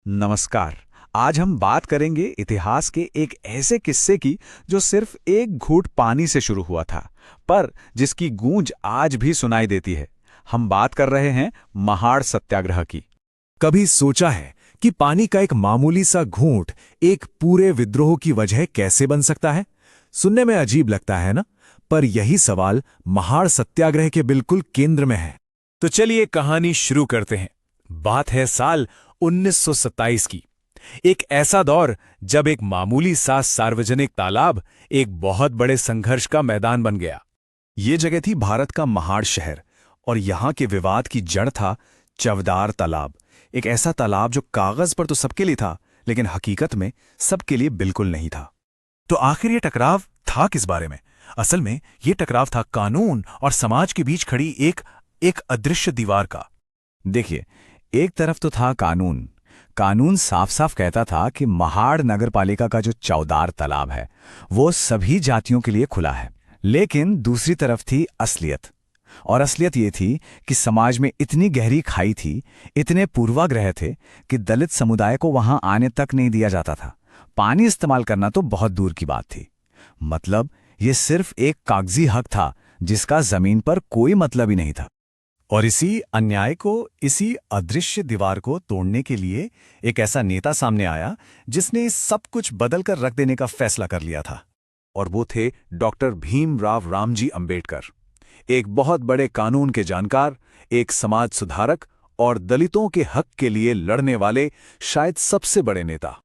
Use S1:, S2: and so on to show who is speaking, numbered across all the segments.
S1: नमस्कार। आज हम बात करेंगे इतिहास के एक ऐसे किस्से की जो सिर्फ एक घूंट पानी से शुरू हुआ था, पर जिसकी गूंज आज भी सुनाई देती है। हम बात कर रहे हैं महाड़ सत्याग्रह की।
S2: कभी सोचा है कि पानी का एक मामूली सा घूंट एक पूरे विद्रोह की वजह कैसे बन सकता है? सुनने में अजीब लगता है ना? पर यही सवाल महाड़ सत्याग्रह के बिल्कुल केंद्र में है। तो चलिए कहानी शुरू करते हैं। बात है साल 1927 की। एक ऐसा दौर जब एक मामूली सा सार्वजनिक तालाब एक बहुत बड़े संघर्ष का मैदान बन गया। ये जगह थी भारत का महाड़ शहर, और यहां के विवाद की जड़ था चवदार तालाब। एक ऐसा तालाब जो कागज पर तो सबके लिए था, लेकिन हकीकत में सबके लिए बिल्कुल नहीं था। तो आखिर ये टकराव था किस बारे में? असल में ये टकराव था कानून और समाज के बीच खड़ी एक अदृश्य दीवार का।
S1: देखिए, एक तरफ तो था कानून। कानून साफ साफ कहता था कि महाड़ नगरपालिका का जो चौदार तालाब है वो सभी जातियों के लिए खुला है। लेकिन दूसरी तरफ थी असलियत। और असलियत ये थी कि समाज में इतनी गहरी खाई थी, इतने पूर्वाग्रह थे कि दलित समुदाय को वहां आने तक नहीं दिया जाता था। पानी इस्तेमाल करना तो बहुत दूर की बात थी। मतलब ये सिर्फ एक कागजी हक था जिसका जमीन पर कोई मतलब ही नहीं था।
S2: और इसी अन्याय को, इसी अदृश्य दीवार को तोड़ने के लिए एक ऐसा नेता सामने आया जिसने सब कुछ बदलकर रख देने का फैसला कर लिया था। और वो थे डॉक्टर भीमराव रामजी अंबेडकर। एक बहुत बड़े कानून के जानकार, एक समाज सुधारक और दलितों के हक के लिए लड़ने वाले शायद सबसे बड़े नेता।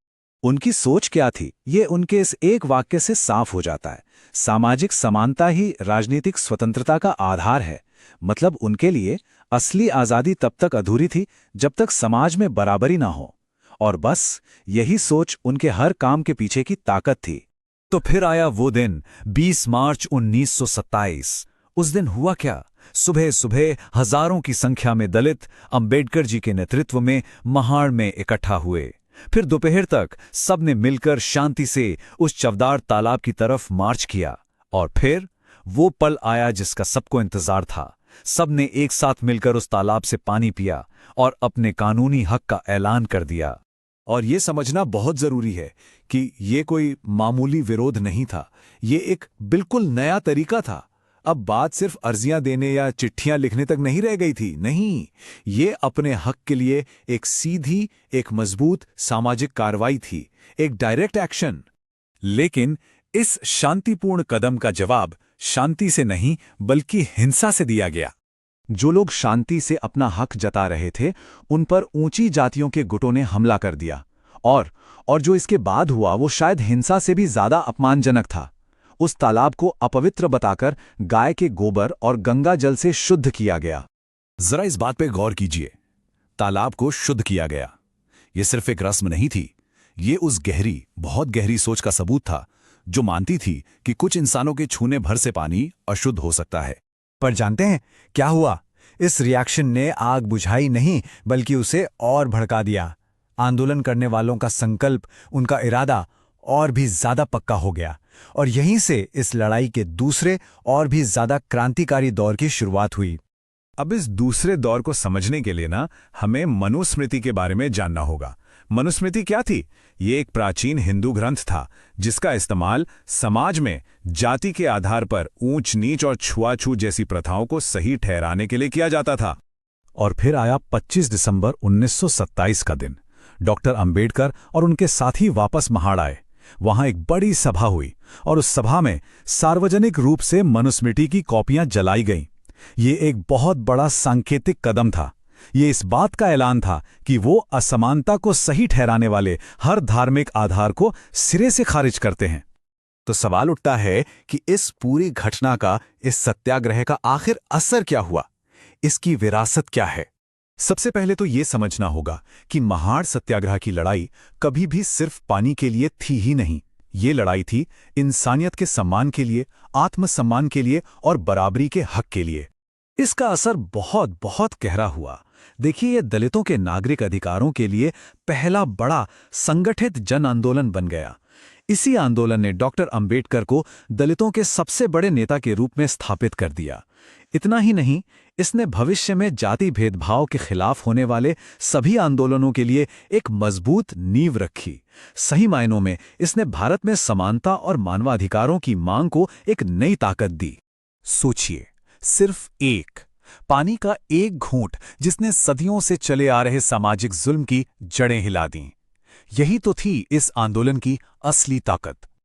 S2: उनकी सोच क्या थी, ये उनके इस एक वाक्य से साफ हो जाता है। सामाजिक समानता ही राजनीतिक स्वतंत्रता का आधार है। मतलब उनके लिए असली आजादी तब तक अधूरी थी जब तक समाज में बराबरी ना हो। और बस यही सोच उनके हर काम के पीछे की ताकत थी। तो फिर आया वो दिन, 20 मार्च 1927। उस दिन हुआ क्या? सुबह सुबह हजारों की संख्या में दलित अंबेडकर जी के नेतृत्व में महाड़ में इकट्ठा हुए। फिर दोपहर तक सबने मिलकर शांति से उस चवदार तालाब की तरफ मार्च किया। और फिर वो पल आया जिसका सबको इंतजार था। सबने एक साथ मिलकर उस तालाब से पानी पिया और अपने कानूनी हक का ऐलान कर दिया। और ये समझना बहुत जरूरी है कि ये कोई मामूली विरोध नहीं था, ये एक बिल्कुल नया तरीका था। अब बात सिर्फ अर्जियां देने या चिट्ठियां लिखने तक नहीं रह गई थी। नहीं, ये अपने हक के लिए एक सीधी, एक मजबूत सामाजिक कार्रवाई थी, एक डायरेक्ट एक्शन। लेकिन इस शांतिपूर्ण कदम का जवाब शांति से नहीं बल्कि हिंसा से दिया गया। जो लोग शांति से अपना हक जता रहे थे उन पर ऊंची जातियों के गुटों ने हमला कर दिया। और जो इसके बाद हुआ वो शायद हिंसा से भी ज्यादा अपमानजनक था। उस तालाब को अपवित्र बताकर गाय के गोबर और गंगा जल से शुद्ध किया गया। जरा इस बात पे गौर कीजिए। तालाब को शुद्ध किया गया। ये सिर्फ एक रस्म नहीं थी, ये उस गहरी, बहुत गहरी सोच का सबूत था जो मानती थी कि कुछ इंसानों के छूने भर से पानी अशुद्ध हो सकता है। पर जानते हैं क्या हुआ? इस रिएक्शन ने आग बुझाई नहीं बल्कि उसे और भड़का दिया। आंदोलन करने वालों का संकल्प, उनका इरादा और भी ज्यादा पक्का हो गया। और यहीं से इस लड़ाई के दूसरे और भी ज्यादा क्रांतिकारी दौर की शुरुआत हुई। अब इस दूसरे दौर को समझने के लिए हमें मनुस्मृति के बारे में जानना होगा। मनुस्मृति क्या थी? ये एक प्राचीन हिंदू ग्रंथ था जिसका इस्तेमाल समाज में जाति के आधार पर ऊंच नीच और छुआछूत जैसी प्रथाओं को सही ठहराने के लिए किया जाता था। और फिर आया 25 दिसंबर 1927 का दिन। डॉक्टर अंबेडकर और उनके साथी वापस महाड़ आए। वहां एक बड़ी सभा हुई और उस सभा में सार्वजनिक रूप से मनुस्मृति की कॉपियां जलाई गईं। ये एक बहुत बड़ा सांकेतिक कदम था। ये इस बात का ऐलान था कि वो असमानता को सही ठहराने वाले हर धार्मिक आधार को सिरे से खारिज करते हैं। तो सवाल उठता है कि इस पूरी घटना का, इस सत्याग्रह का आखिर असर क्या हुआ? इसकी विरासत क्या है? सबसे पहले तो ये समझना होगा कि महाड़ सत्याग्रह की लड़ाई कभी भी सिर्फ पानी के लिए थी ही नहीं। ये लड़ाई थी इंसानियत के सम्मान के लिए, आत्मसम्मान के लिए और बराबरी के हक के लिए। इसका असर बहुत बहुत गहरा हुआ। देखिए, ये दलितों के नागरिक अधिकारों के लिए पहला बड़ा संगठित जन आंदोलन बन गया। इसी आंदोलन ने डॉक्टर अंबेडकर को दलितों के सबसे बड़े नेता के रूप में स्थापित कर दिया। इतना ही नहीं, इसने भविष्य में जाति भेदभाव के खिलाफ होने वाले सभी आंदोलनों के लिए एक मजबूत नींव रखी। सही मायनों में इसने भारत में समानता और मानवाधिकारों की मांग को एक नई ताकत दी।
S1: सोचिए, सिर्फ पानी का एक घूंट जिसने सदियों से चले आ रहे सामाजिक जुल्म की जड़ें हिला दीं। यही तो थी इस आंदोलन की असली ताकत।